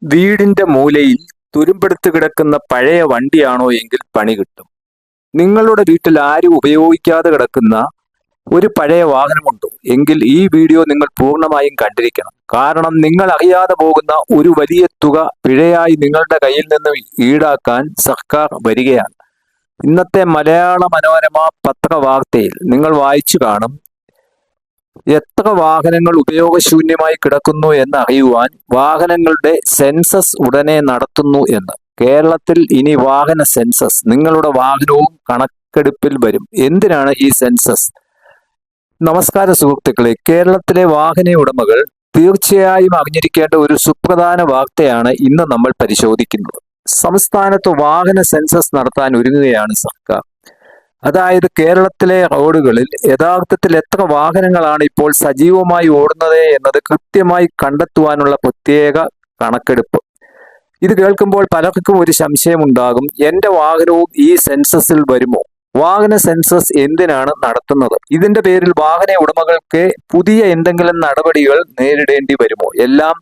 വീടിന്റെ മൂലയിൽ തുരുമ്പെടുത്ത് കിടക്കുന്ന പഴയ വണ്ടിയാണോ എങ്കിൽ പണി കിട്ടും. നിങ്ങളുടെ വീട്ടിൽ ആരും ഉപയോഗിക്കാതെ കിടക്കുന്ന ഒരു പഴയ വാഹനമുണ്ടോ എങ്കിൽ ഈ വീഡിയോ നിങ്ങൾ പൂർണ്ണമായും കണ്ടിരിക്കണം. കാരണം നിങ്ങൾ അറിയാതെ പോകുന്ന ഒരു വലിയ തുക പിഴയായി നിങ്ങളുടെ കയ്യിൽ നിന്ന് ഈടാക്കാൻ സർക്കാർ വരികയാണ്. ഇന്നത്തെ മലയാള മനോരമ പത്രവാർത്തയിൽ നിങ്ങൾ വായിച്ചു കാണും, എത്ര വാഹനങ്ങൾ ഉപയോഗശൂന്യമായി കിടക്കുന്നു എന്ന് അറിയുവാൻ വാഹനങ്ങളുടെ സെൻസസ് ഉടനെ നടത്തുന്നു എന്ന്. കേരളത്തിൽ ഇനി വാഹന സെൻസസ്, നിങ്ങളുടെ വാഹനവും കണക്കെടുപ്പിൽ വരും. എന്തിനാണ് ഈ സെൻസസ്? നമസ്കാര സുഹൃത്തുക്കളെ, കേരളത്തിലെ വാഹന ഉടമകൾ തീർച്ചയായും അറിഞ്ഞിരിക്കേണ്ട ഒരു സുപ്രധാന വാർത്തയാണ് ഇന്ന് നമ്മൾ പരിശോധിക്കുന്നത്. സംസ്ഥാനത്ത് വാഹന സെൻസസ് നടത്താൻ ഒരുങ്ങുകയാണ് സർക്കാർ. അതായത് കേരളത്തിലെ റോഡുകളിൽ യഥാർത്ഥത്തിൽ എത്ര വാഹനങ്ങളാണ് ഇപ്പോൾ സജീവമായി ഓടുന്നത് എന്നത് കൃത്യമായി കണ്ടെത്തുവാനുള്ള പ്രത്യേക കണക്കെടുപ്പ്. ഇത് കേൾക്കുമ്പോൾ പലർക്കും ഒരു സംശയമുണ്ടാകും, എൻ്റെ വാഹനവും ഈ സെൻസസിൽ വരുമോ? വാഹന സെൻസസ് എന്തിനാണ് നടത്തുന്നത്? ഇതിന്റെ പേരിൽ വാഹന ഉടമകൾക്ക് പുതിയ എന്തെങ്കിലും നടപടികൾ നേരിടേണ്ടി വരുമോ? എല്ലാം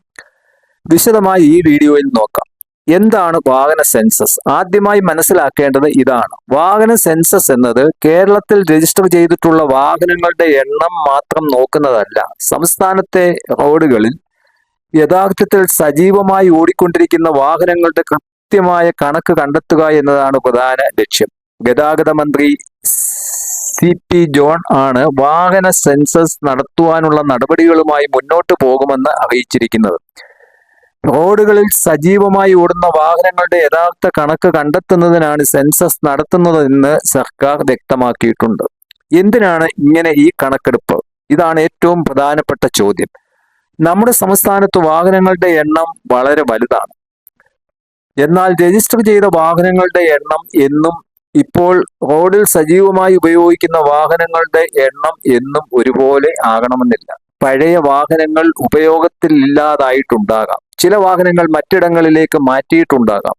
വിശദമായി ഈ വീഡിയോയിൽ നോക്കാം. എന്താണ് വാഹന സെൻസസ്? ആദ്യമായി മനസ്സിലാക്കേണ്ടത് ഇതാണ്. വാഹന സെൻസസ് എന്നത് കേരളത്തിൽ രജിസ്റ്റർ ചെയ്തിട്ടുള്ള വാഹനങ്ങളുടെ എണ്ണം മാത്രം നോക്കുന്നതല്ല. സംസ്ഥാനത്തെ റോഡുകളിൽ യഥാർത്ഥത്തിൽ സജീവമായി ഓടിക്കൊണ്ടിരിക്കുന്ന വാഹനങ്ങളുടെ കൃത്യമായ കണക്ക് കണ്ടെത്തുക എന്നതാണ് പ്രധാന ലക്ഷ്യം. ഗതാഗത മന്ത്രി CP ജോൺ ആണ് വാഹന സെൻസസ് നടത്തുവാനുള്ള നടപടികളുമായി മുന്നോട്ട് പോകുമെന്ന് അറിയിച്ചിരിക്കുന്നത്. റോഡുകളിൽ സജീവമായി ഓടുന്ന വാഹനങ്ങളുടെ യഥാർത്ഥ കണക്ക് കണ്ടെത്തുന്നതിനാണ് സെൻസസ് നടത്തുന്നതെന്ന് സർക്കാർ വ്യക്തമാക്കിയിട്ടുണ്ട്. എന്തിനാണ് ഇങ്ങനെ ഈ കണക്കെടുപ്പ്? ഇതാണ് ഏറ്റവും പ്രധാനപ്പെട്ട ചോദ്യം. നമ്മുടെ സംസ്ഥാനത്ത് വാഹനങ്ങളുടെ എണ്ണം വളരെ വലുതാണ്. എന്നാൽ രജിസ്റ്റർ ചെയ്ത വാഹനങ്ങളുടെ എണ്ണം എന്നും ഇപ്പോൾ റോഡിൽ സജീവമായി ഉപയോഗിക്കുന്ന വാഹനങ്ങളുടെ എണ്ണം എന്നും ഒരുപോലെ ആകണമെന്നില്ല. പഴയ വാഹനങ്ങൾ ഉപയോഗത്തിൽ ഇല്ലാതായിട്ടുണ്ടാകാം. ചില വാഹനങ്ങൾ മറ്റിടങ്ങളിലേക്ക് മാറ്റിയിട്ടുണ്ടാകാം.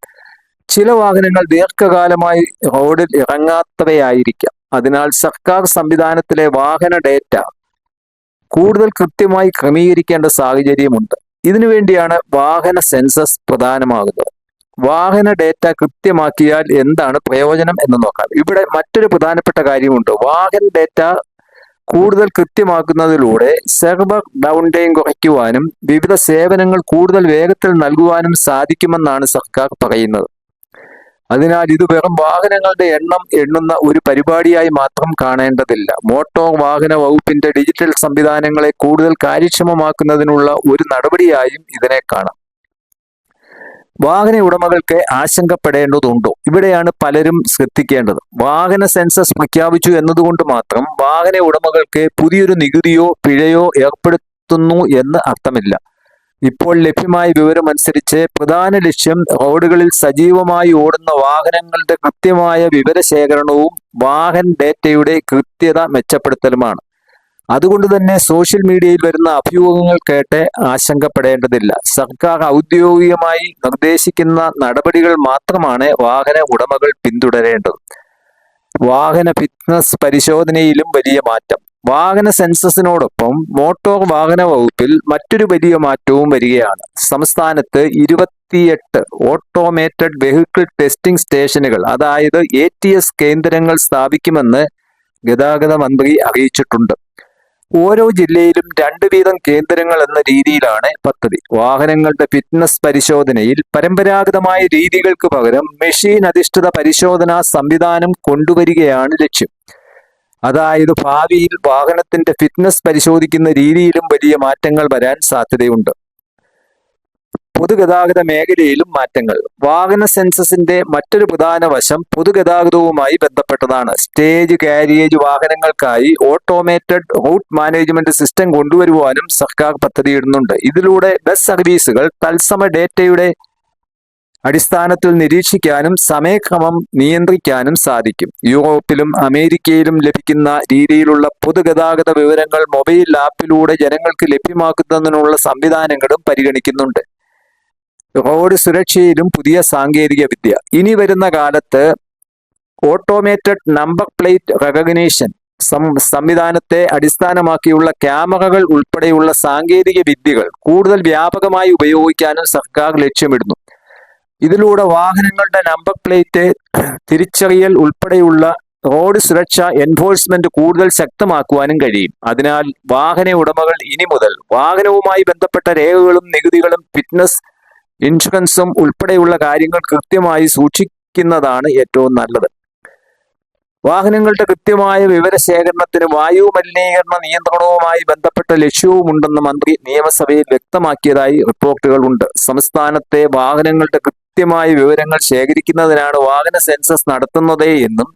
ചില വാഹനങ്ങൾ ദീർഘകാലമായി റോഡിൽ ഇറങ്ങാത്തവയായിരിക്കാം. അതിനാൽ സർക്കാർ സംവിധാനത്തിലെ വാഹന ഡേറ്റ കൂടുതൽ കൃത്യമായി ക്രമീകരിക്കേണ്ട സാഹചര്യമുണ്ട്. ഇതിനുവേണ്ടിയാണ് വാഹന സെൻസസ് പ്രധാനമാകുന്നത്. വാഹന ഡേറ്റ കൃത്യമാക്കിയാൽ എന്താണ് പ്രയോജനം എന്ന് നോക്കാം. ഇവിടെ മറ്റൊരു പ്രധാനപ്പെട്ട കാര്യമുണ്ട്. വാഹന ഡേറ്റ കൂടുതൽ കൃത്യമാക്കുന്നതിലൂടെ സെർവർ ഡൗൺ ടൈം കുറയ്ക്കുവാനും വിവിധ സേവനങ്ങൾ കൂടുതൽ വേഗത്തിൽ നൽകുവാനും സാധിക്കുമെന്നാണ് സർക്കാർ പറയുന്നത്. അതിനാൽ ഇത് വെറും വാഹനങ്ങളുടെ എണ്ണം എണ്ണുന്ന ഒരു പരിപാടിയായി മാത്രം കാണേണ്ടതില്ല. മോട്ടോർ വാഹന വകുപ്പിന്റെ ഡിജിറ്റൽ സംവിധാനങ്ങളെ കൂടുതൽ കാര്യക്ഷമമാക്കുന്നതിനുള്ള ഒരു നടപടിയായും ഇതിനെ കാണാം. വാഹന ഉടമകൾക്ക് ആശങ്കപ്പെടേണ്ടതുണ്ടോ? ഇവിടെയാണ് പലരും ശ്രദ്ധിക്കേണ്ടത്. വാഹന സെൻസസ് പ്രഖ്യാപിച്ചു എന്നതുകൊണ്ട് മാത്രം വാഹന ഉടമകൾക്ക് പുതിയൊരു നികുതിയോ പിഴയോ ഏർപ്പെടുത്തുന്നു എന്ന് അർത്ഥമില്ല. ഇപ്പോൾ ലഭ്യമായ വിവരമനുസരിച്ച് പ്രധാന ലക്ഷ്യം റോഡുകളിൽ സജീവമായി ഓടുന്ന വാഹനങ്ങളുടെ കൃത്യമായ വിവരശേഖരണവും വാഹന ഡേറ്റയുടെ കൃത്യത മെച്ചപ്പെടുത്തലുമാണ്. അതുകൊണ്ട് തന്നെ സോഷ്യൽ മീഡിയയിൽ വരുന്ന അഭ്യൂഹങ്ങൾ കേട്ട് ആശങ്കപ്പെടേണ്ടതില്ല. സർക്കാർ ഔദ്യോഗികമായി നിർദ്ദേശിക്കുന്ന നടപടികൾ മാത്രമാണ് വാഹന ഉടമകൾ പിന്തുടരേണ്ടത്. വാഹന ഫിറ്റ്നസ് പരിശോധനയിലും വലിയ മാറ്റം. വാഹന സെൻസസിനോടൊപ്പം മോട്ടോർ വാഹന വകുപ്പിൽ മറ്റൊരു വലിയ മാറ്റവും വരികയാണ്. സംസ്ഥാനത്ത് 28 ഓട്ടോമേറ്റഡ് വെഹിക്കിൾ ടെസ്റ്റിംഗ് സ്റ്റേഷനുകൾ, അതായത് ATS കേന്ദ്രങ്ങൾ സ്ഥാപിക്കുമെന്ന് ഗതാഗത മന്ത്രി അറിയിച്ചിട്ടുണ്ട്. ഓരോ ജില്ലയിലും 2 വീതം കേന്ദ്രങ്ങൾ എന്ന രീതിയിലാണ് പദ്ധതി. വാഹനങ്ങളുടെ ഫിറ്റ്നസ് പരിശോധനയിൽ പരമ്പരാഗതമായ രീതികൾക്ക് പകരം മെഷീൻ അധിഷ്ഠിത പരിശോധനാ സംവിധാനം കൊണ്ടുവരികയാണ് ലക്ഷ്യം. അതായത് ഭാവിയിൽ വാഹനത്തിന്റെ ഫിറ്റ്നസ് പരിശോധിക്കുന്ന രീതിയിലും വലിയ മാറ്റങ്ങൾ വരാൻ സാധ്യതയുണ്ട്. പൊതുഗതാഗത മേഖലയിലും മാറ്റങ്ങൾ. വാഹന സെൻസസിന്റെ മറ്റൊരു പ്രധാന വശം പൊതുഗതാഗതവുമായി ബന്ധപ്പെട്ടതാണ്. സ്റ്റേജ് കാരിയേജ് വാഹനങ്ങൾക്കായി ഓട്ടോമേറ്റഡ് റൂട്ട് മാനേജ്മെന്റ് സിസ്റ്റം കൊണ്ടുവരുവാനും സർക്കാർ പദ്ധതിയിടുന്നുണ്ട്. ഇതിലൂടെ ബസ് സർവീസുകൾ തത്സമയ ഡേറ്റയുടെ അടിസ്ഥാനത്തിൽ നിരീക്ഷിക്കാനും സമയക്രമം നിയന്ത്രിക്കാനും സാധിക്കും. യൂറോപ്പിലും അമേരിക്കയിലും ലഭിക്കുന്ന രീതിയിലുള്ള പൊതുഗതാഗത വിവരങ്ങൾ മൊബൈൽ ആപ്പിലൂടെ ജനങ്ങൾക്ക് ലഭ്യമാക്കുന്നതിനുള്ള സംവിധാനങ്ങളും പരിഗണിക്കുന്നുണ്ട്. റോഡ് സുരക്ഷയിലും പുതിയ സാങ്കേതിക വിദ്യ. ഇനി വരുന്ന കാലത്ത് ഓട്ടോമേറ്റഡ് നമ്പർ പ്ലേറ്റ് റെക്കഗ്നീഷൻ സംവിധാനത്തെ അടിസ്ഥാനമാക്കിയുള്ള ക്യാമറകൾ ഉൾപ്പെടെയുള്ള സാങ്കേതിക വിദ്യകൾ കൂടുതൽ വ്യാപകമായി ഉപയോഗിക്കാനും സർക്കാർ ലക്ഷ്യമിടുന്നു. ഇതിലൂടെ വാഹനങ്ങളുടെ നമ്പർ പ്ലേറ്റ് തിരിച്ചറിയൽ ഉൾപ്പെടെയുള്ള റോഡ് സുരക്ഷാ എൻഫോഴ്സ്മെന്റ് കൂടുതൽ ശക്തമാക്കുവാനും കഴിയും. അതിനാൽ വാഹന ഉടമകൾ ഇനി മുതൽ വാഹനവുമായി ബന്ധപ്പെട്ട രേഖകളും നികുതികളും ഫിറ്റ്നസ് ഇൻഷുറൻസും ഉൾപ്പെടെയുള്ള കാര്യങ്ങൾ കൃത്യമായി സൂക്ഷിക്കുന്നതാണ് ഏറ്റവും നല്ലത്. വാഹനങ്ങളുടെ കൃത്യമായ വിവരശേഖരണത്തിന് വായു മലിനീകരണ നിയന്ത്രണവുമായി ബന്ധപ്പെട്ട ലക്ഷ്യവുമുണ്ടെന്ന് മന്ത്രി നിയമസഭയിൽ വ്യക്തമാക്കിയതായി റിപ്പോർട്ടുകളുണ്ട്. സംസ്ഥാനത്തെ വാഹനങ്ങളുടെ കൃത്യമായ വിവരങ്ങൾ ശേഖരിക്കുന്നതിനാണ് വാഹന സെൻസസ് നടത്തുന്നത് എന്നും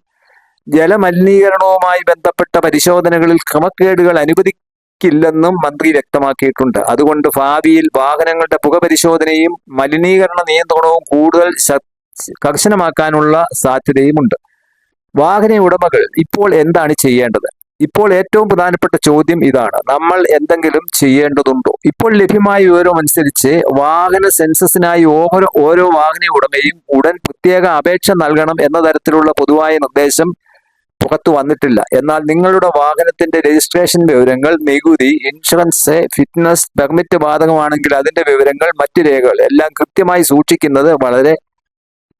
ജലമലിനീകരണവുമായി ബന്ധപ്പെട്ട പരിശോധനകളിൽ ക്രമക്കേടുകൾ അനുവദിക്കില്ലെന്നും മന്ത്രി വ്യക്തമാക്കിയിട്ടുണ്ട്. അതുകൊണ്ട് ഭാവിയിൽ വാഹനങ്ങളുടെ പുക പരിശോധനയും മലിനീകരണ നിയന്ത്രണവും കൂടുതൽ കർശനമാക്കാനുള്ള സാധ്യതയുമുണ്ട്. വാഹന ഉടമകൾ ഇപ്പോൾ എന്താണ് ചെയ്യേണ്ടത്? ഇപ്പോൾ ഏറ്റവും പ്രധാനപ്പെട്ട ചോദ്യം ഇതാണ്: നമ്മൾ എന്തെങ്കിലും ചെയ്യേണ്ടതുണ്ടോ? ഇപ്പോൾ ലഭ്യമായ വിവരം അനുസരിച്ച് വാഹന സെൻസസിനായി ഓരോ വാഹന ഉടമയും ഉടൻ പ്രത്യേക അപേക്ഷ നൽകണം എന്ന തരത്തിലുള്ള പൊതുവായ നിർദ്ദേശം പുറത്തു വന്നിട്ടില്ല. എന്നാൽ നിങ്ങളുടെ വാഹനത്തിന്റെ രജിസ്ട്രേഷൻ വിവരങ്ങൾ, നികുതി, ഇൻഷുറൻസ്, ഫിറ്റ്നസ്, പെർമിറ്റ് ബാധകമാണെങ്കിൽ അതിന്റെ വിവരങ്ങൾ, മറ്റു രേഖകൾ എല്ലാം കൃത്യമായി സൂക്ഷിക്കുന്നത് വളരെ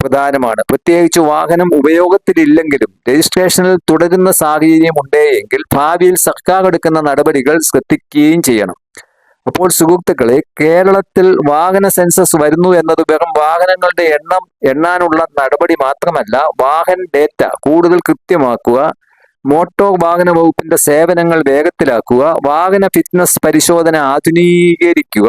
പ്രധാനമാണ്. പ്രത്യേകിച്ച് വാഹനം ഉപയോഗത്തിലില്ലെങ്കിലും രജിസ്ട്രേഷനിൽ തുടരുന്ന സാഹചര്യം ഉണ്ടെങ്കിൽ ഭാവിയിൽ സർക്കാർ എടുക്കുന്ന നടപടികൾ ശ്രദ്ധിക്കുകയും ചെയ്യണം. അപ്പോൾ സുഹൃത്തുക്കളെ, കേരളത്തിൽ വാഹന സെൻസസ് വരുന്നു എന്നത് വെറും വാഹനങ്ങളുടെ എണ്ണം എണ്ണാനുള്ള നടപടി മാത്രമല്ല, വാഹന ഡേറ്റ കൂടുതൽ കൃത്യമാക്കുക, മോട്ടോർ വാഹന വകുപ്പിന്റെ സേവനങ്ങൾ വേഗത്തിലാക്കുക, വാഹന ഫിറ്റ്നസ് പരിശോധന ആധുനീകരിക്കുക,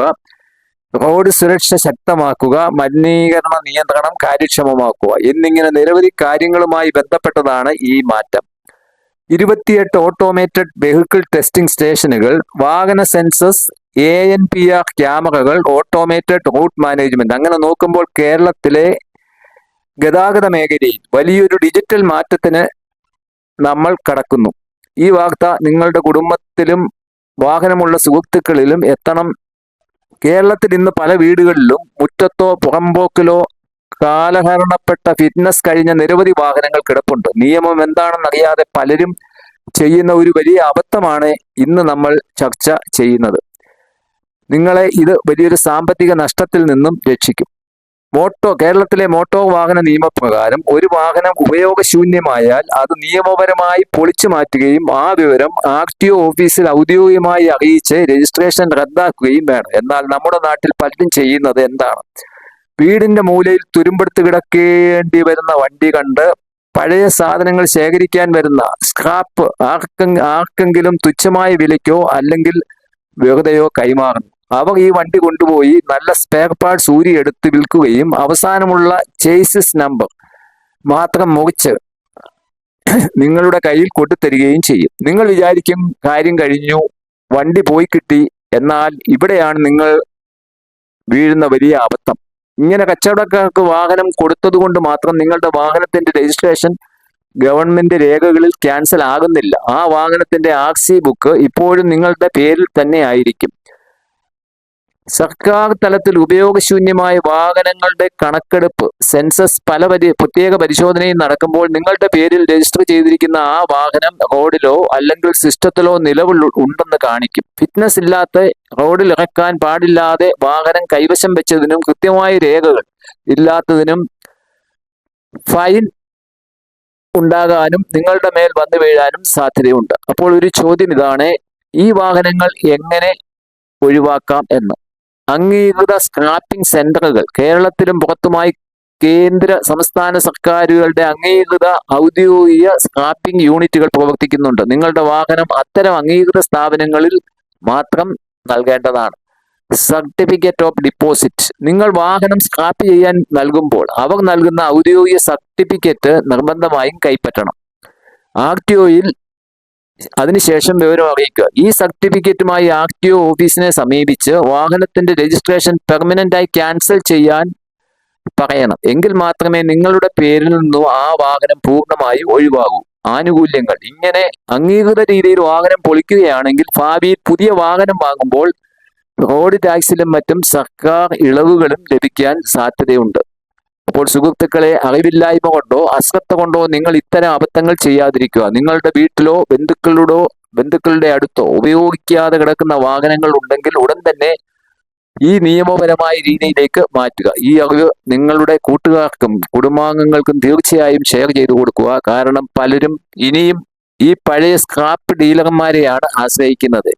റോഡ് സുരക്ഷ ശക്തമാക്കുക, മലിനീകരണ നിയന്ത്രണം കാര്യക്ഷമമാക്കുക എന്നിങ്ങനെ നിരവധി കാര്യങ്ങളുമായി ബന്ധപ്പെട്ടതാണ് ഈ മാറ്റം. 28 ഓട്ടോമേറ്റഡ് വെഹിക്കിൾ ടെസ്റ്റിംഗ് സ്റ്റേഷനുകൾ, വാഹന സെൻസസ്, ANPR ക്യാമറകൾ, ഓട്ടോമേറ്റഡ് റൂട്ട് മാനേജ്മെന്റ്. അങ്ങനെ നോക്കുമ്പോൾ കേരളത്തിലെ ഗതാഗത മേഖലയിൽ വലിയൊരു ഡിജിറ്റൽ മാറ്റത്തിന് നമ്മൾ കടക്കുന്നു. ഈ വാർത്ത നിങ്ങളുടെ കുടുംബത്തിലും വാഹനമുള്ള സുഹൃത്തുക്കളിലും എത്തണം. കേരളത്തിൽ ഇന്ന് പല വീടുകളിലും മുറ്റത്തോ പുറമ്പോക്കിലോ കാലഹരണപ്പെട്ട ഫിറ്റ്നസ് കഴിഞ്ഞ നിരവധി വാഹനങ്ങൾ കിടപ്പുണ്ട്. നിയമം എന്താണെന്നറിയാതെ പലരും ചെയ്യുന്ന ഒരു വലിയ അബദ്ധമാണ് ഇന്ന് നമ്മൾ ചർച്ച ചെയ്യുന്നത്. നിങ്ങളെ ഇത് വലിയൊരു സാമ്പത്തിക നഷ്ടത്തിൽ നിന്നും രക്ഷിക്കും. കേരളത്തിലെ മോട്ടോർ വാഹന നിയമപ്രകാരം ഒരു വാഹനം ഉപയോഗശൂന്യമായാൽ അത് നിയമപരമായി പൊളിച്ചു മാറ്റുകയും ആ വിവരം RTO ഓഫീസിൽ ഔദ്യോഗികമായി അറിയിച്ച് രജിസ്ട്രേഷൻ റദ്ദാക്കുകയും വേണം. എന്നാൽ നമ്മുടെ നാട്ടിൽ പലരും ചെയ്യുന്നത് എന്താണ്? വീടിന്റെ മൂലയിൽ തുരുമ്പെടുത്ത് കിടക്കേണ്ടി വരുന്ന വണ്ടി കണ്ട് പഴയ സാധനങ്ങൾ ശേഖരിക്കാൻ വരുന്ന സ്ക്രാപ്പ് ആർക്കെങ്കിലും തുച്ഛമായ വിലയ്ക്കോ അല്ലെങ്കിൽ വെറുതെയോ കൈമാറുന്നു. അവർ ഈ വണ്ടി കൊണ്ടുപോയി നല്ല സ്പെയർ പാർട്സ് ഊരിയെടുത്ത് വിൽക്കുകയും അവസാനമുള്ള ചേസിസ് നമ്പർ മാത്രം മുറിച്ച് നിങ്ങളുടെ കയ്യിൽ കൊണ്ടുതരികയും ചെയ്യും. നിങ്ങൾ വിചാരിക്കും കാര്യം കഴിഞ്ഞു, വണ്ടി പോയി കിട്ടി. എന്നാൽ ഇവിടെയാണ് നിങ്ങൾ വീഴുന്ന വലിയ അബദ്ധം. ഇങ്ങനെ കച്ചവടക്കാർക്ക് വാഹനം കൊടുത്തതുകൊണ്ട് മാത്രം നിങ്ങളുടെ വാഹനത്തിന്റെ രജിസ്ട്രേഷൻ ഗവൺമെന്റ് രേഖകളിൽ ക്യാൻസൽ ആകുന്നില്ല. ആ വാഹനത്തിന്റെ RC ബുക്ക് ഇപ്പോഴും നിങ്ങളുടെ പേരിൽ തന്നെ ആയിരിക്കും. സർക്കാർ തലത്തിൽ ഉപയോഗശൂന്യമായ വാഹനങ്ങളുടെ കണക്കെടുപ്പ്, സെൻസസ്, പ്രത്യേക പരിശോധനയും നടക്കുമ്പോൾ നിങ്ങളുടെ പേരിൽ രജിസ്റ്റർ ചെയ്തിരിക്കുന്ന ആ വാഹനം റോഡിലോ അല്ലെങ്കിൽ സിസ്റ്റത്തിലോ നിലവിൽ ഉണ്ടെന്ന് കാണിക്കും. ഫിറ്റ്നസ് ഇല്ലാത്ത, റോഡിൽ ഇറക്കാൻ പാടില്ലാതെ വാഹനം കൈവശം വെച്ചതിനും കൃത്യമായ രേഖകൾ ഇല്ലാത്തതിനും ഫൈൻ ഉണ്ടാകാനും നിങ്ങളുടെ മേൽ വന്നു വീഴാനും സാധ്യതയുണ്ട്. അപ്പോൾ ഒരു ചോദ്യം ഇതാണ്: ഈ വാഹനങ്ങൾ എങ്ങനെ ഒഴിവാക്കാം എന്ന്. അംഗീകൃത സ്ക്രാപ്പിംഗ് സെന്ററുകൾ കേരളത്തിലും പുറത്തുമായി കേന്ദ്ര സംസ്ഥാന സർക്കാരുകളുടെ അംഗീകൃത ഔദ്യോഗിക സ്ക്രാപ്പിംഗ് യൂണിറ്റുകൾ പ്രവർത്തിക്കുന്നുണ്ട്. നിങ്ങളുടെ വാഹനം അത്തരം അംഗീകൃത സ്ഥാപനങ്ങളിൽ മാത്രം നൽകേണ്ടതാണ്. Certificate of deposit. നിങ്ങൾ വാഹനം സ്ക്രാപ്പ് ചെയ്യാൻ നൽകുമ്പോൾ അവർ നൽകുന്ന ഔദ്യോഗിക സർട്ടിഫിക്കറ്റ് നിർബന്ധമായും കൈപ്പറ്റണം. RTOയിൽ അതിനുശേഷം വിവരം അറിയിക്കുക. ഈ സർട്ടിഫിക്കറ്റുമായി RTO ഓഫീസിനെ സമീപിച്ച് വാഹനത്തിന്റെ രജിസ്ട്രേഷൻ പെർമനന്റായി ക്യാൻസൽ ചെയ്യാൻ പറയണം. എങ്കിൽ മാത്രമേ നിങ്ങളുടെ പേരിൽ നിന്നും ആ വാഹനം പൂർണ്ണമായി ഒഴിവാകൂ. ആനുകൂല്യങ്ങൾ. ഇങ്ങനെ അംഗീകൃത രീതിയിൽ വാഹനം പൊളിക്കുകയാണെങ്കിൽ ഭാവിയിൽ പുതിയ വാഹനം വാങ്ങുമ്പോൾ റോഡ് ടാക്സിലും മറ്റും സർക്കാർ ഇളവുകളും ലഭിക്കാൻ സാധ്യതയുണ്ട്. അപ്പോൾ സുഹൃത്തുക്കളെ, അറിവില്ലായ്മ കൊണ്ടോ അശ്രദ്ധ കൊണ്ടോ നിങ്ങൾ ഇത്തരം അബദ്ധങ്ങൾ ചെയ്യാതിരിക്കുക. നിങ്ങളുടെ വീട്ടിലോ ബന്ധുക്കളുടെ അടുത്തോ ഉപയോഗിക്കാതെ കിടക്കുന്ന വാഹനങ്ങൾ ഉണ്ടെങ്കിൽ ഉടൻ തന്നെ ഈ നിയമപരമായ രീതിയിലേക്ക് മാറ്റുക. ഈ അറിവ് നിങ്ങളുടെ കൂട്ടുകാർക്കും കുടുംബാംഗങ്ങൾക്കും തീർച്ചയായും ഷെയർ ചെയ്തു കൊടുക്കുക. കാരണം പലരും ഇനിയും ഈ പഴയ സ്ക്രാപ്പ് ഡീലർമാരെയാണ് ആശ്രയിക്കുന്നത്.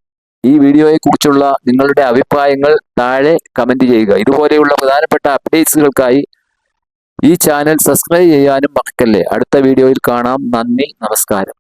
ഈ വീഡിയോയെ കുറിച്ചുള്ള നിങ്ങളുടെ അഭിപ്രായങ്ങൾ താഴെ കമന്റ് ചെയ്യുക. ഇതുപോലെയുള്ള പ്രധാനപ്പെട്ട അപ്ഡേറ്റ്സുകൾക്കായി ഈ ചാനൽ സബ്സ്ക്രൈബ് ചെയ്യാനും മറക്കല്ലേ. അടുത്ത വീഡിയോയിൽ കാണാം. നന്ദി, നമസ്കാരം.